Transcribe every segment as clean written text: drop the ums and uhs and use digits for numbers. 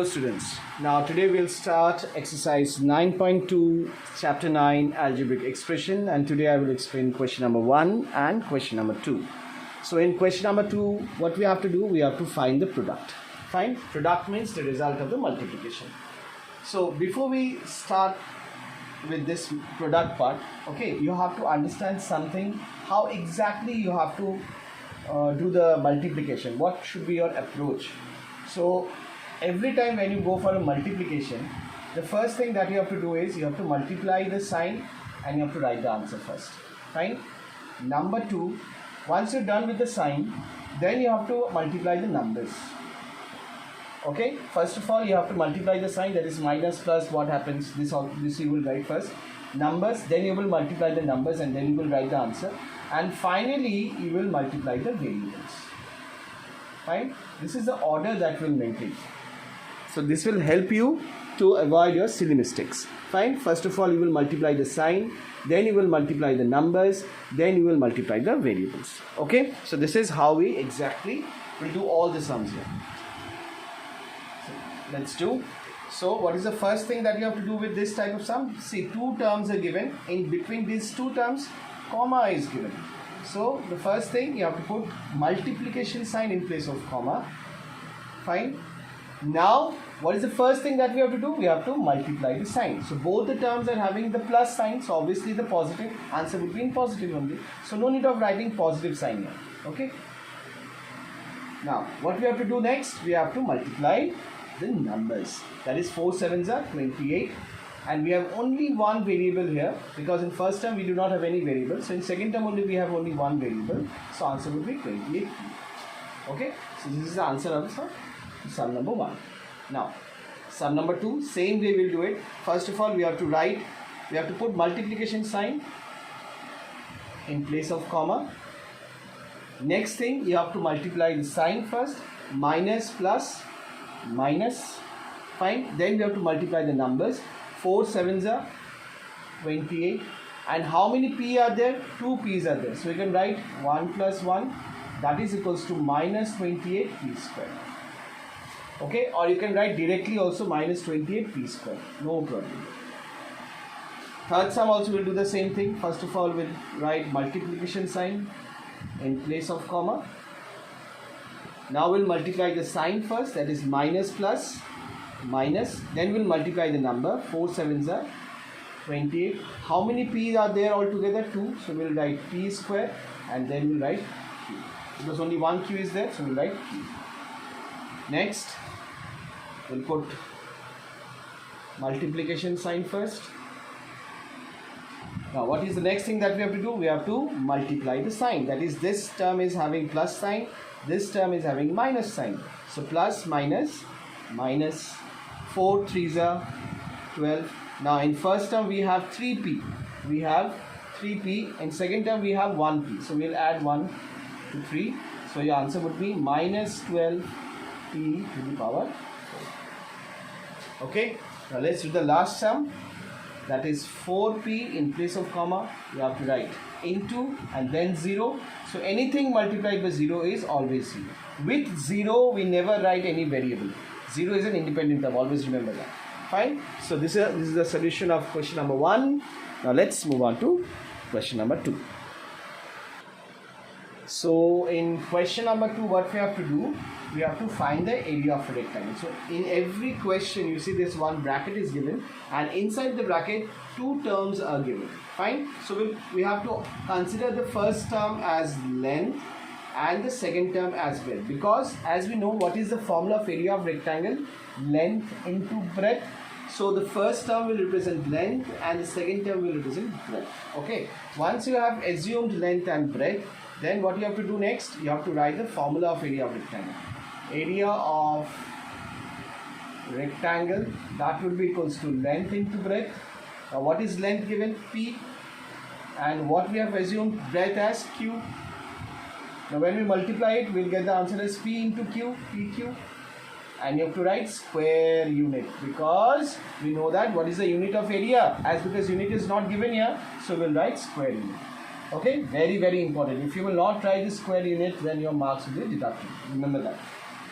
Hello students, now today we'll start exercise 9.2 chapter 9 algebraic expression, and today I will explain question number 1 and question number 2. So in question number 2, what we have to do, we have to find the product. Find product means the result of the multiplication. So before we start with this product part, okay, you have to understand something, how exactly you have to do the multiplication, what should be your approach. So every time when you go for a multiplication, the first thing that you have to do is you have to multiply the sign and you have to write the answer first. Fine. Number 2, once you're done with the sign, then you have to multiply the numbers. Okay, first of all you have to multiply the sign, that is minus plus, what happens, this you will write first, numbers, then you will multiply the numbers and then you will write the answer, and finally you will multiply the variables. Fine. This is the order that will maintain. So this will help you to avoid your silly mistakes. Fine. First of all, you will multiply the sign, then you will multiply the numbers, then you will multiply the variables. Okay. So this is how we exactly will do all the sums here. So let's do. So what is the first thing that you have to do with this type of sum? See, two terms are given. In between these two terms, comma is given. So the first thing, you have to put multiplication sign in place of comma. Fine. Now, what is the first thing that we have to do? We have to multiply the sign. So both the terms are having the plus sign. So obviously the positive answer would be in positive only. So no need of writing positive sign here. Okay. Now, what we have to do next? We have to multiply the numbers. That is 4 sevens are 28. And we have only one variable here, because in first term we do not have any variable. So in second term only we have only one variable. So answer would be 28. Okay. So this is the answer of the sum number 1. Now, sum number 2, same way we'll do it. First of all, we have to put multiplication sign in place of comma. Next thing, you have to multiply the sign first, minus plus, minus. Fine. Then we have to multiply the numbers. 4 sevens are 28. And how many p are there? 2 p's are there. So you can write 1 plus 1, that is equals to minus 28 p square. Okay, or you can write directly also minus 28 p square. No problem. Third sum also will do the same thing. First of all, we'll write multiplication sign in place of comma. Now we'll multiply the sign first, that is minus plus, minus. Then we'll multiply the number. 4 sevens are 28. How many p's are there altogether? 2. So we'll write p square and then we'll write q. Because only one q is there, so we'll write q. Next, we'll put multiplication sign first. Now, what is the next thing that we have to do? We have to multiply the sign. That is, this term is having plus sign, this term is having minus sign. So, plus, minus, minus. 4 3s are 12. Now, in first term, we have 3p. We have 3p. In second term, we have 1p. So, we'll add 1 to 3. So, your answer would be minus 12 p to the power 4. Okay, now let's do the last sum, that is 4p in place of comma. You have to write into and then 0. So anything multiplied by 0 is always 0. With 0 we never write any variable. 0 is an independent term, always remember that. Fine. So this is the solution of question number 1. Now let's move on to question number 2. So in question number 2, what we have to do, we have to find the area of a rectangle. So in every question, you see this one bracket is given, and inside the bracket 2 terms are given. Fine. So we have to consider the first term as length and the second term as breadth, because as we know, what is the formula of area of rectangle? Length into breadth. So the first term will represent length and the second term will represent breadth. Okay. Once you have assumed length and breadth, then what you have to do next? You have to write the formula of area of rectangle. Area of rectangle, that will be equals to length into breadth. Now what is length given? P. And what we have assumed? Breadth as Q. Now when we multiply it, we'll get the answer as P into Q, PQ. And you have to write square unit, because we know that what is the unit of area? As because unit is not given here, so we'll write square unit. Okay, very important. If you will not try the square unit, then your marks will be deducted. Remember that.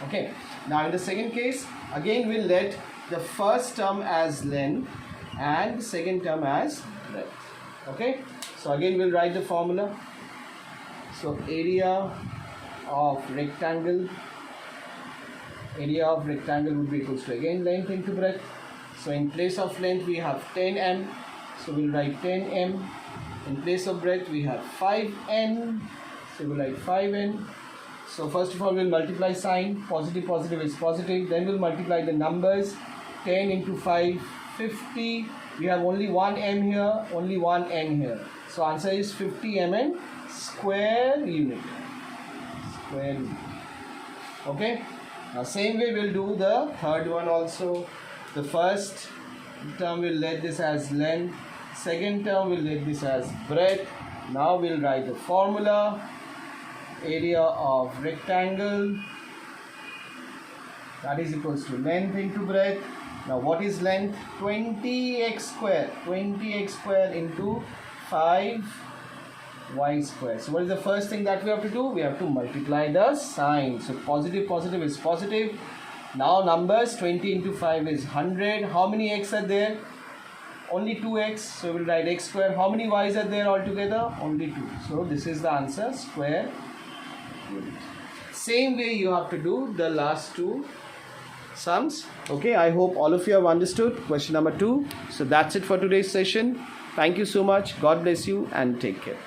Okay, now in the second case, again we'll let the first term as length and the second term as breadth. Okay, so again we'll write the formula. So area of rectangle would be equals to again length into breadth. So in place of length we have 10m, so we'll write 10m. In place of breadth we have 5n, so we'll write 5n. So first of all we'll multiply sign, positive is positive, then we'll multiply the numbers. 10 into 5, 50. We have only one m here, only one n here. So answer is 50 mn square unit. Okay. Now same way we'll do the third one also. The first term we'll let this as length. Second term we'll let this as breadth. Now we'll write the formula. Area of rectangle, that is equals to length into breadth. Now what is length? 20x square. 20x square into 5y square. So what is the first thing that we have to do? We have to multiply the sign. So positive is positive. Now numbers, 20 into 5 is 100. How many x are there? Only 2x. So we'll write x square. How many y's are there altogether? Only 2. So this is the answer, square unit. Same way you have to do the last two sums. Okay, I hope all of you have understood question number 2. So that's it for today's session. Thank you so much. God bless you and take care.